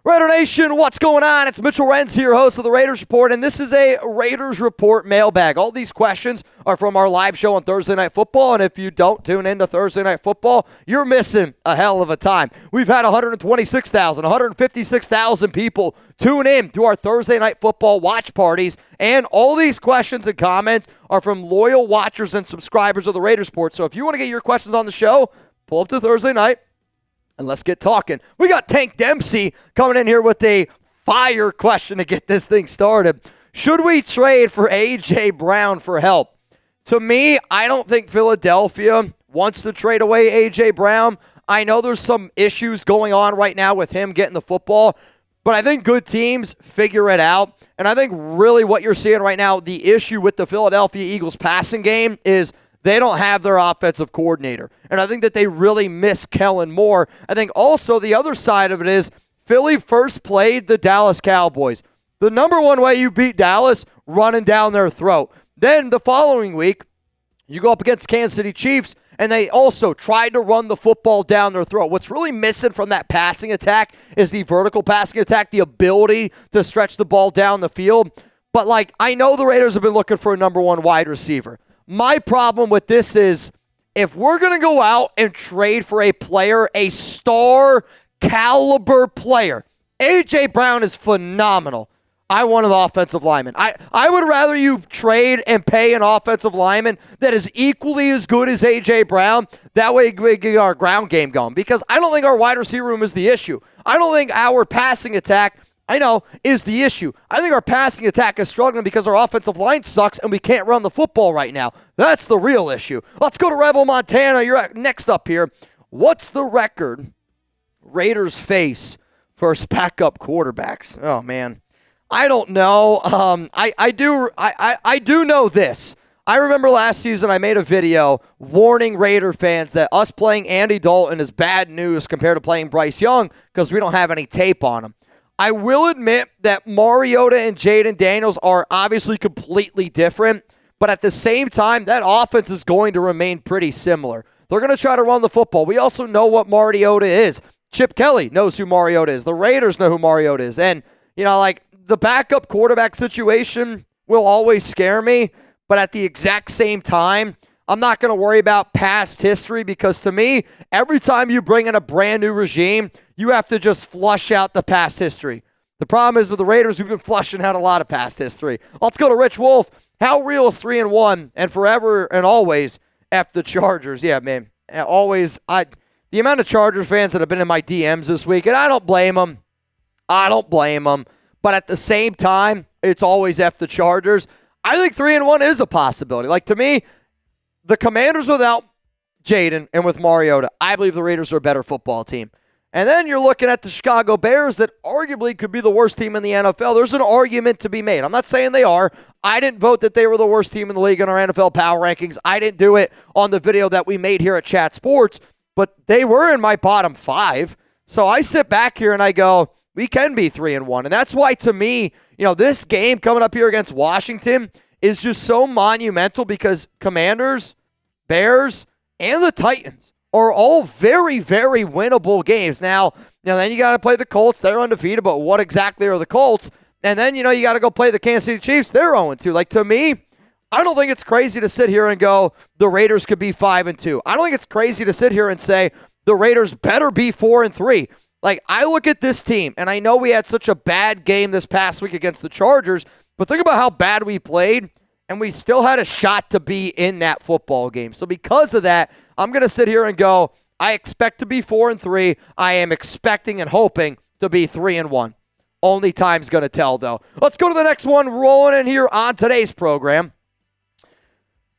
Raider Nation, what's going on? It's Mitchell Renz here, host of the Raiders Report, and this is a Raiders Report mailbag. All these questions are from our live show on Thursday Night Football, and if you don't tune into Thursday Night Football, you're missing a hell of a time. We've had 126,000, 156,000 people tune in to our Thursday Night Football watch parties, and all these questions and comments are from loyal watchers and subscribers of the Raiders Report. So if you want to get your questions on the show, pull up to Thursday night, and let's get talking. We got Tank Dempsey coming in here with a fire question to get this thing started. Should we trade for A.J. Brown for help? To me, I don't think Philadelphia wants to trade away A.J. Brown. I know there's some issues going on right now with him getting the football, but I think good teams figure it out. And I think really what you're seeing right now, the issue with the Philadelphia Eagles passing game is they don't have their offensive coordinator. And I think that they really miss Kellen Moore. I think also the other side of it is Philly first played the Dallas Cowboys. The number one way you beat Dallas, running down their throat. Then the following week, you go up against Kansas City Chiefs, and they also tried to run the football down their throat. What's really missing from that passing attack is the vertical passing attack, the ability to stretch the ball down the field. But, I know the Raiders have been looking for a number one wide receiver. My problem with this is if we're going to go out and trade for a player, a star caliber player, A.J. Brown is phenomenal. I want an offensive lineman. I would rather you trade and pay an offensive lineman that is equally as good as A.J. Brown. That way we get our ground game going, because I don't think our wide receiver room is the issue. I don't think our passing attack, is the issue. I think our passing attack is struggling because our offensive line sucks and we can't run the football right now. That's the real issue. Let's go to Rebel, Montana. You're next up here. What's the record Raiders face for backup quarterbacks? Oh, man. I don't know. I do know this. I remember last season I made a video warning Raider fans that us playing Andy Dalton is bad news compared to playing Bryce Young because we don't have any tape on him. I will admit that Mariota and Jaden Daniels are obviously completely different, but at the same time, that offense is going to remain pretty similar. They're going to try to run the football. We also know what Mariota is. Chip Kelly knows who Mariota is. The Raiders know who Mariota is. And, the backup quarterback situation will always scare me, but at the exact same time, I'm not going to worry about past history, because to me, every time you bring in a brand new regime, you have to just flush out the past history. The problem is with the Raiders, we've been flushing out a lot of past history. Let's go to Rich Wolf. How real is 3-1 and forever and always F the Chargers? Yeah, man. Always. The amount of Chargers fans that have been in my DMs this week, and I don't blame them. But at the same time, it's always F the Chargers. I think 3-1 is a possibility. To me, the Commanders without Jaden and with Mariota, I believe the Raiders are a better football team. And then you're looking at the Chicago Bears that arguably could be the worst team in the NFL. There's an argument to be made. I'm not saying they are. I didn't vote that they were the worst team in the league in our NFL Power Rankings. I didn't do it on the video that we made here at Chat Sports, but they were in my bottom 5. So I sit back here and I go, we can be 3-1. And that's why, to me, this game coming up here against Washington is just so monumental, because Commanders, Bears, and the Titans are all very, very winnable games. Now then you got to play the Colts. They're undefeated, but what exactly are the Colts? And then, you got to go play the Kansas City Chiefs. They're 0-2. To me, I don't think it's crazy to sit here and go, the Raiders could be 5-2. I don't think it's crazy to sit here and say the Raiders better be 4-3. I look at this team, and I know we had such a bad game this past week against the Chargers, but think about how bad we played, and we still had a shot to be in that football game. So because of that, I'm going to sit here and go, I expect to be 4-3. I am expecting and hoping to be 3-1. Only time's going to tell, though. Let's go to the next one rolling in here on today's program.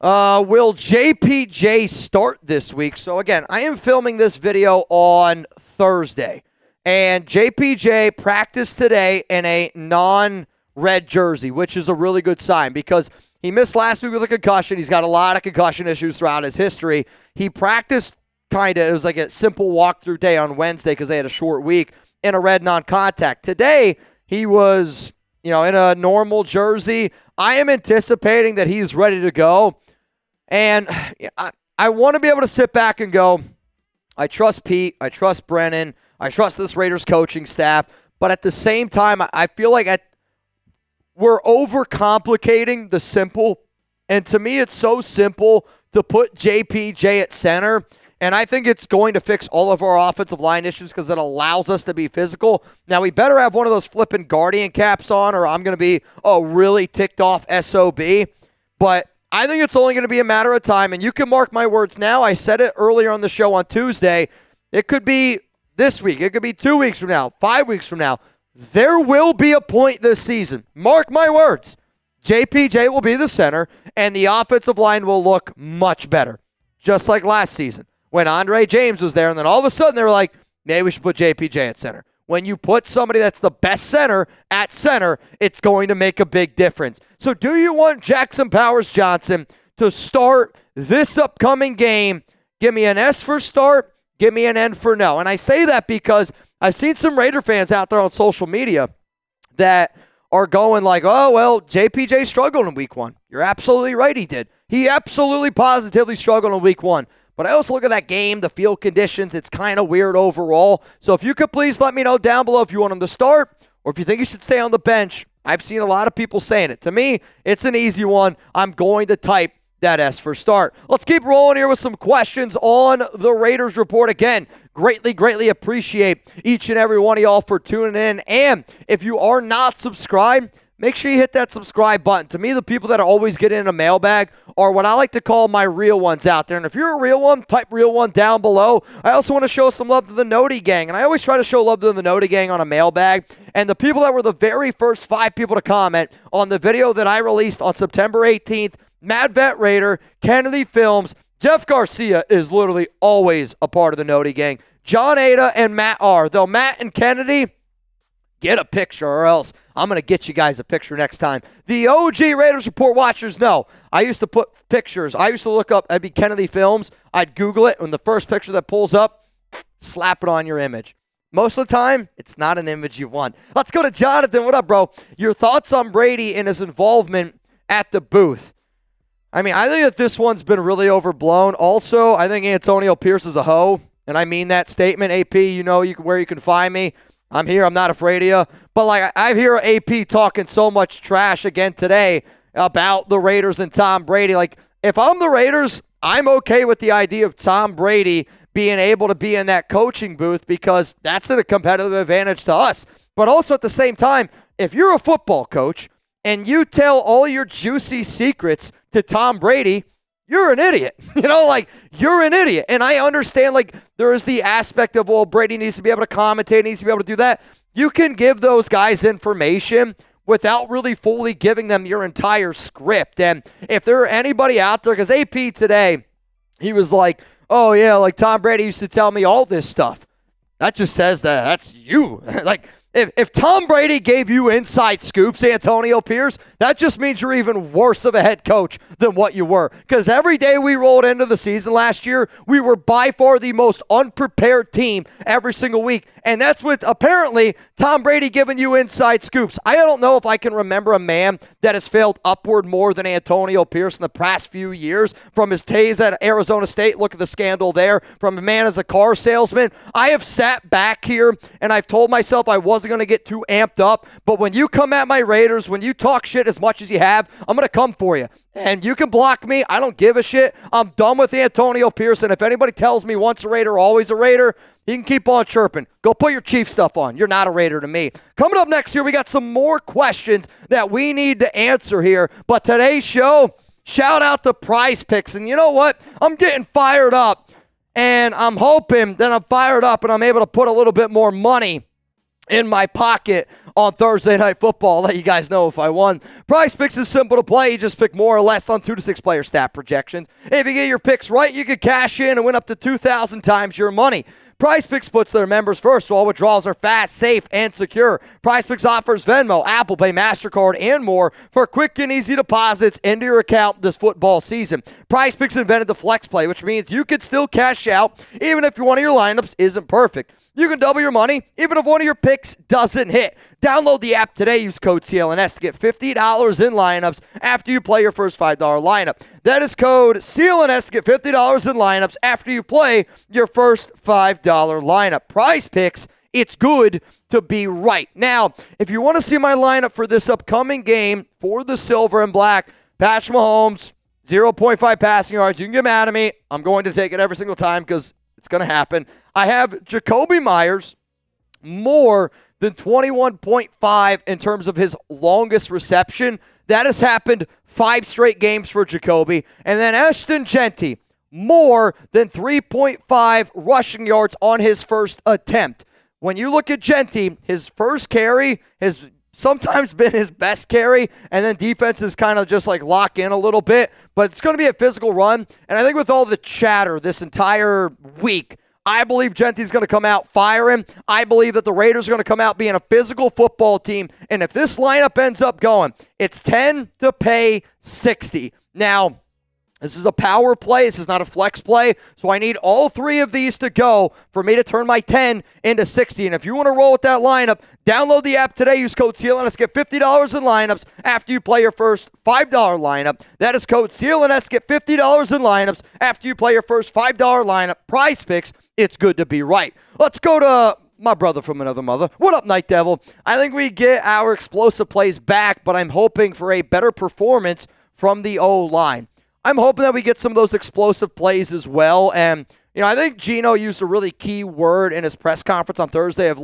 Will JPJ start this week? So again, I am filming this video on Thursday, and JPJ practiced today in a non-red jersey, which is a really good sign, because he missed last week with a concussion. He's got a lot of concussion issues throughout his history. He practiced it was like a simple walkthrough day on Wednesday because they had a short week in a red non-contact. Today, he was, in a normal jersey. I am anticipating that he's ready to go. And I want to be able to sit back and go, I trust Pete, I trust Brennan, I trust this Raiders coaching staff, but at the same time, I feel like we're overcomplicating the simple. And to me, it's so simple to put JPJ at center. And I think it's going to fix all of our offensive line issues because it allows us to be physical. Now, we better have one of those flipping Guardian caps on or I'm going to be a really ticked off SOB. But I think it's only going to be a matter of time. And you can mark my words now. I said it earlier on the show on Tuesday. It could be this week. It could be 2 weeks from now, 5 weeks from now. There will be a point this season. Mark my words. JPJ will be the center, and the offensive line will look much better. Just like last season when Andre James was there, and then all of a sudden they were like, maybe we should put JPJ at center. When you put somebody that's the best center at center, it's going to make a big difference. So do you want Jackson Powers-Johnson to start this upcoming game? Give me an S for start. Give me an N for no. And I say that because I've seen some Raider fans out there on social media that are going like, oh, well, JPJ struggled in week 1. You're absolutely right, he did. He absolutely positively struggled in week 1. But I also look at that game, the field conditions. It's kind of weird overall. So if you could please let me know down below if you want him to start or if you think he should stay on the bench. I've seen a lot of people saying it. To me, it's an easy one. I'm going to type that S for start. Let's keep rolling here with some questions on the Raiders Report. Again, greatly appreciate each and every one of y'all for tuning in. And if you are not subscribed, make sure you hit that subscribe button. To me, the people that are always getting in a mailbag are what I like to call my real ones out there. And if you're a real one, type real one down below. I also want to show some love to the Noti Gang. And I always try to show love to the Noti Gang on a mailbag. And the people that were the very first 5 people to comment on the video that I released on September 18th, Mad Vet Raider, Kennedy Films, Jeff Garcia is literally always a part of the Noti Gang. John Ada and Matt are. Though Matt and Kennedy, get a picture or else I'm going to get you guys a picture next time. The OG Raiders Report watchers know I used to put pictures. I used to look up, I'd be Kennedy Films. I'd Google it, and the first picture that pulls up, slap it on your image. Most of the time, it's not an image you want. Let's go to Jonathan. What up, bro? Your thoughts on Brady and his involvement at the booth? I mean, I think that this one's been really overblown. Also, I think Antonio Pierce is a hoe, and I mean that statement. AP, you know where you can find me. I'm here. I'm not afraid of you. But, like, I hear AP talking so much trash again today about the Raiders and Tom Brady. Like, if I'm the Raiders, I'm okay with the idea of Tom Brady being able to be in that coaching booth because that's a competitive advantage to us. But also at the same time, if you're a football coach and you tell all your juicy secrets to Tom Brady, you're an idiot. You're an idiot. And I understand, there is the aspect of, well, Brady needs to be able to commentate, needs to be able to do that. You can give those guys information without really fully giving them your entire script. And if there are anybody out there, because AP today, he was like, oh, yeah, Tom Brady used to tell me all this stuff. That just says that that's you. If Tom Brady gave you inside scoops, Antonio Pierce, that just means you're even worse of a head coach than what you were. Because every day we rolled into the season last year, we were by far the most unprepared team every single week. And that's with, apparently, Tom Brady giving you inside scoops. I don't know if I can remember a man that has failed upward more than Antonio Pierce in the past few years. From his days at Arizona State, look at the scandal there. From a man as a car salesman. I have sat back here and I've told myself I wasn't going to get too amped up, but when you come at my Raiders, when you talk shit as much as you have, I'm going to come for you. And you can block me. I don't give a shit. I'm done with Antonio Pierce. And if anybody tells me once a Raider, always a Raider, you can keep on chirping. Go put your Chief stuff on. You're not a Raider to me. Coming up next here, we got some more questions that we need to answer here. But today's show, shout out to PrizePicks. And you know what? I'm getting fired up. And I'm hoping that I'm fired up and I'm able to put a little bit more money in my pocket on Thursday Night Football. I'll let you guys know if I won. PrizePicks is simple to play. You just pick more or less on 2 to 6 player stat projections. If you get your picks right, you can cash in and win up to 2,000 times your money. PrizePicks puts their members first, so all withdrawals are fast, safe, and secure. PrizePicks offers Venmo, Apple Pay, MasterCard, and more for quick and easy deposits into your account this football season. PrizePicks invented the flex play, which means you can still cash out even if one of your lineups isn't perfect. You can double your money even if one of your picks doesn't hit. Download the app today. Use code CLNS to get $50 in lineups after you play your first $5 lineup. That is code CLNS to get $50 in lineups after you play your first $5 lineup. PrizePicks, it's good to be right. Now, if you want to see my lineup for this upcoming game for the Silver and Black, Patrick Mahomes, 0.5 passing yards. You can get mad at me. I'm going to take it every single time because it's going to happen. I have Jacoby Myers more than 21.5 in terms of his longest reception. That has happened 5 straight games for Jacoby. And then Ashton Jeanty, more than 3.5 rushing yards on his first attempt. When you look at Jeanty, his first carry has sometimes been his best carry, and then defenses kind of just like lock in a little bit. But it's going to be a physical run. And I think with all the chatter this entire week, I believe Jeanty's going to come out firing. I believe that the Raiders are going to come out being a physical football team. And if this lineup ends up going, it's 10 to pay 60. Now, this is a power play. This is not a flex play. So I need all 3 of these to go for me to turn my 10 into 60. And if you want to roll with that lineup, download the app today. Use code CLNS. Get $50 in lineups after you play your first $5 lineup. That is code CLNS. Get $50 in lineups after you play your first $5 lineup. PrizePicks. It's good to be right. Let's go to my brother from another mother. What up, Night Devil? I think we get our explosive plays back, but I'm hoping for a better performance from the O-line. I'm hoping that we get some of those explosive plays as well. And, I think Gino used a really key word in his press conference on Thursday of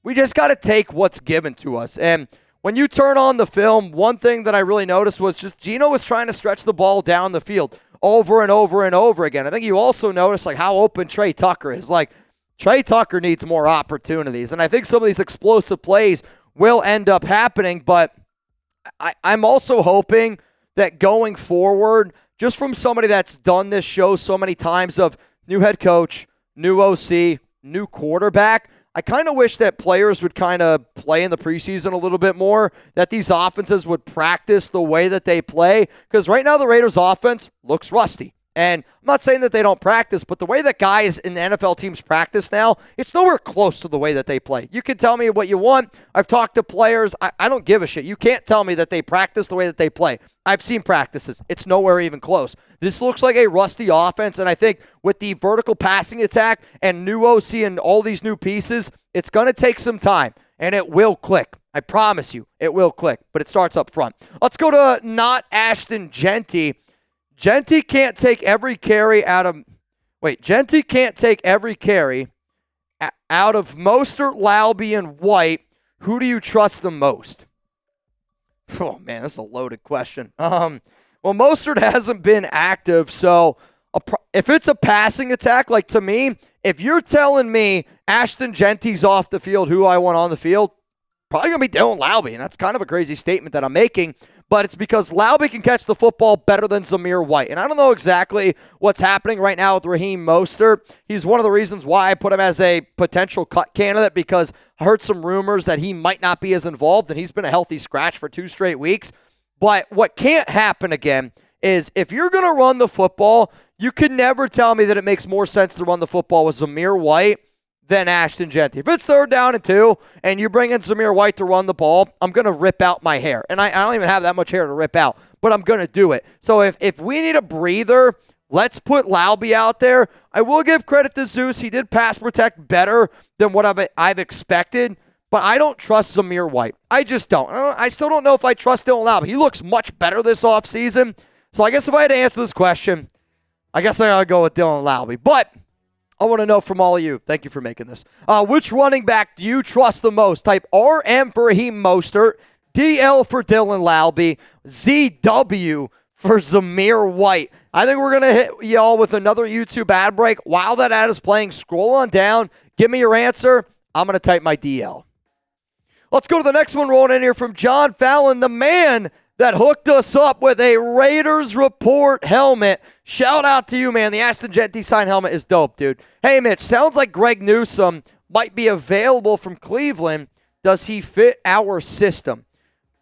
we just got to take what's given to us. And when you turn on the film, one thing that I really noticed was just Gino was trying to stretch the ball down the field over and over and over again. I think you also notice how open Trey Tucker is. Trey Tucker needs more opportunities. And I think some of these explosive plays will end up happening. But I'm also hoping that going forward, just from somebody that's done this show so many times of new head coach, new OC, new quarterback, I kind of wish that players would kind of play in the preseason a little bit more, that these offenses would practice the way that they play, because right now the Raiders' offense looks rusty. And I'm not saying that they don't practice, but the way that guys in the NFL teams practice now, it's nowhere close to the way that they play. You can tell me what you want. I've talked to players. I don't give a shit. You can't tell me that they practice the way that they play. I've seen practices. It's nowhere even close. This looks like a rusty offense, and I think with the vertical passing attack and new OC and all these new pieces, it's going to take some time, and it will click. I promise you, it will click, but it starts up front. Let's go to not Ashton Jeanty. Jeanty can't take every carry out of Mostert, Laube, and White. Who do you trust the most? Oh, man, that's a loaded question. Well, Mostert hasn't been active, so if it's a passing attack, to me, if you're telling me Ashton Jeanty's off the field, who I want on the field, probably going to be Dylan Laube, and that's kind of a crazy statement that I'm making, but it's because Laube can catch the football better than Zamir White. And I don't know exactly what's happening right now with Raheem Mostert. He's one of the reasons why I put him as a potential cut candidate, because I heard some rumors that he might not be as involved, and he's been a healthy scratch for 2 straight weeks. But what can't happen again is if you're going to run the football, you can never tell me that it makes more sense to run the football with Zamir White than Ashton Jeanty. If it's 3rd down and 2 and you bring in Zamir White to run the ball, I'm going to rip out my hair. And I don't even have that much hair to rip out, but I'm going to do it. So if we need a breather, let's put Laube out there. I will give credit to Zeus. He did pass protect better than what I've expected, but I don't trust Zamir White. I just don't. I still don't know if I trust Dylan Laube. He looks much better this offseason. So I guess if I had to answer this question, I guess I got to go with Dylan Laube. But I want to know from all of you. Thank you for making this. Which running back do you trust the most? Type RM for Raheem Mostert, DL for Dylan Laube, ZW for Zamir White. I think we're going to hit y'all with another YouTube ad break. While that ad is playing, scroll on down. Give me your answer. I'm going to type my DL. Let's go to the next one rolling in here from John Fallon, the man that hooked us up with a Raiders Report helmet. Shout out to you, man. The Ashton Jeanty sign helmet is dope, dude. Hey, Mitch, sounds like Greg Newsome might be available from Cleveland. Does he fit our system?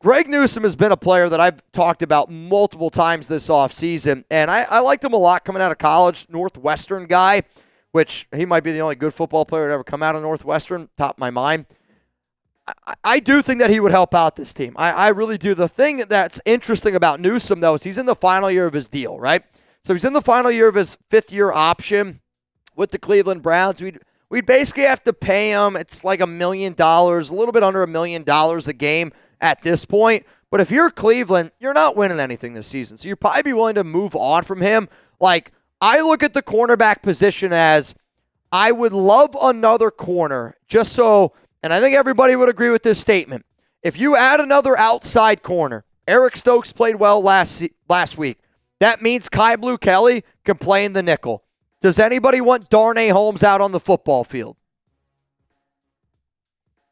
Greg Newsome has been a player that I've talked about multiple times this offseason, and I liked him a lot coming out of college. Northwestern guy, which he might be the only good football player to ever come out of Northwestern, top of my mind. I do think that he would help out this team. I really do. The thing that's interesting about Newsome, though, is he's in the final year of his deal, right? So he's in the final year of his 5th-year option with the Cleveland Browns. We we'd basically have to pay him. It's like $1 million, a little bit under $1 million a game at this point. But if you're Cleveland, you're not winning anything this season. So you'd probably be willing to move on from him. Like, I look at the cornerback position as I would love another corner just so, and I think everybody would agree with this statement. If you add another outside corner, Eric Stokes played well last week. That means Kai Blue Kelly can play in the nickel. Does anybody want Darnay Holmes out on the football field?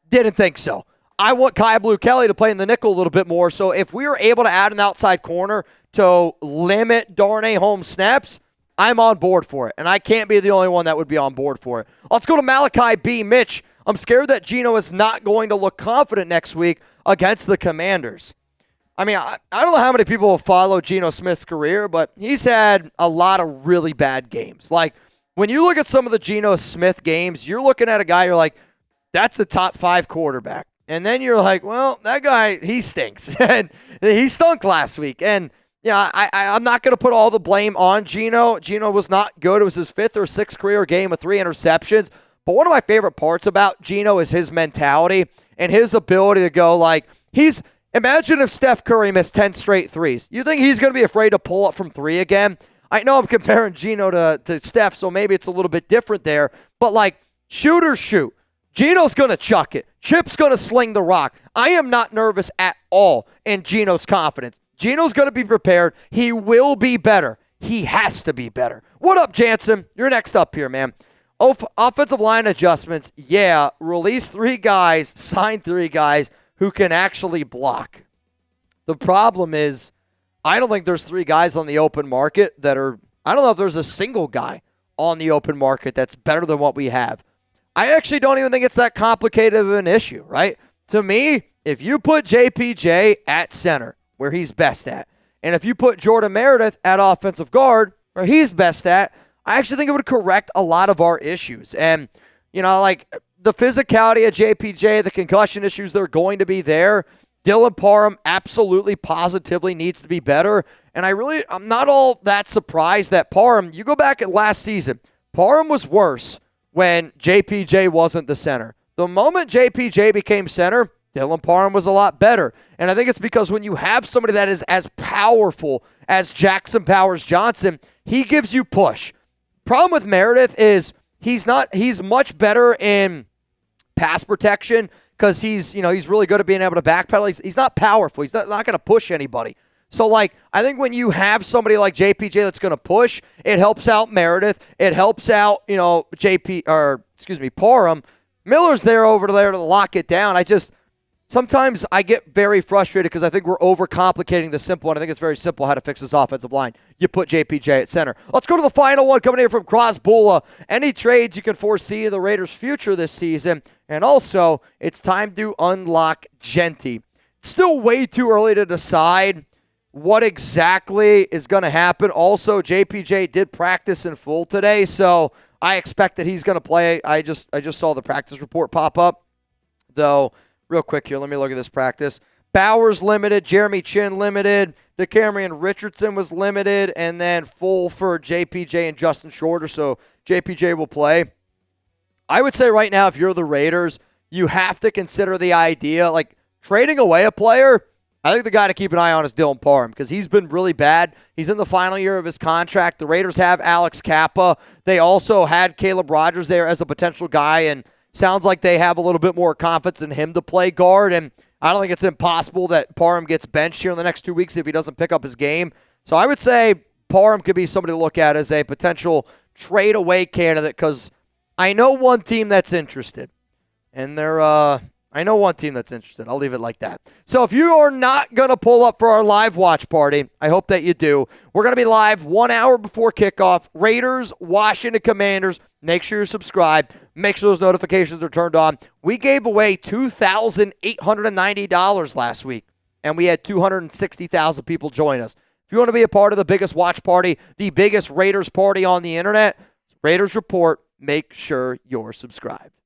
Didn't think so. I want Kai Blue Kelly to play in the nickel a little bit more. So if we were able to add an outside corner to limit Darnay Holmes snaps, I'm on board for it. And I can't be the only one that would be on board for it. Let's go to Malachi B. Mitch. I'm scared that Geno is not going to look confident next week against the Commanders. I mean, I don't know how many people have followed Geno Smith's career, but he's had a lot of really bad games. Like, when you look at some of the Geno Smith games, you're looking at a guy, you're like, that's a top 5 quarterback. And then you're like, well, that guy, he stinks. And he stunk last week. And, yeah, I'm not going to put all the blame on Geno. Geno was not good. It was his 5th or 6th career game with 3 interceptions. But one of my favorite parts about Geno is his mentality and his ability to go, like, imagine if Steph Curry missed 10 straight threes. You think he's going to be afraid to pull up from 3 again? I know I'm comparing Geno to Steph, so maybe it's a little bit different there. But, like, shooters shoot. Geno's going to chuck it. Chip's going to sling the rock. I am not nervous at all in Geno's confidence. Geno's going to be prepared. He will be better. He has to be better. What up, Jansen? You're next up here, man. Offensive line adjustments. Yeah, release 3 guys, sign 3 guys who can actually block. The problem is, I don't think there's 3 guys on the open market I don't know if there's a single guy on the open market that's better than what we have. I actually don't even think it's that complicated of an issue, right? To me, if you put JPJ at center, where he's best at, and if you put Jordan Meredith at offensive guard, where he's best at, I actually think it would correct a lot of our issues. And, you know, like the physicality of JPJ, the concussion issues, they're going to be there. Dylan Parham absolutely, positively needs to be better. And I'm not all that surprised that Parham, you go back at last season, Parham was worse when JPJ wasn't the center. The moment JPJ became center, Dylan Parham was a lot better. And I think it's because when you have somebody that is as powerful as Jackson Powers-Johnson, he gives you push. Problem with Meredith is he's much better in pass protection because he's really good at being able to backpedal. He's not powerful. He's not going to push anybody. So, like, I think when you have somebody like JPJ that's going to push, it helps out Meredith. It helps out, Parham. Miller's over there to lock it down. Sometimes I get very frustrated because I think we're overcomplicating the simple, and I think it's very simple how to fix this offensive line. You put JPJ at center. Let's go to the final one coming here from Crosbula. Any trades you can foresee in the Raiders' future this season? And also, it's time to unlock Genty. It's still way too early to decide what exactly is going to happen. Also, JPJ did practice in full today, so I expect that he's going to play. I just saw the practice report pop up, though. Real quick here, let me look at this practice. Bowers limited, Jeremy Chin limited, DeCamerion Richardson was limited, and then full for JPJ and Justin Shorter, so JPJ will play. I would say right now, if you're the Raiders, you have to consider the idea, like trading away a player. I think the guy to keep an eye on is Dylan Parham because he's been really bad. He's in the final year of his contract. The Raiders have Alex Kappa. They also had Caleb Rogers there as a potential guy, and sounds like they have a little bit more confidence in him to play guard, and I don't think it's impossible that Parham gets benched here in the next 2 weeks if he doesn't pick up his game. So I would say Parham could be somebody to look at as a potential trade-away candidate because I know one team that's interested, and I know one team that's interested. I'll leave it like that. So if you are not going to pull up for our live watch party, I hope that you do. We're going to be live 1 hour before kickoff. Raiders, Washington Commanders. Make sure you're subscribed. Make sure those notifications are turned on. We gave away $2,890 last week, and we had 260,000 people join us. If you want to be a part of the biggest watch party, the biggest Raiders party on the internet, Raiders Report, make sure you're subscribed.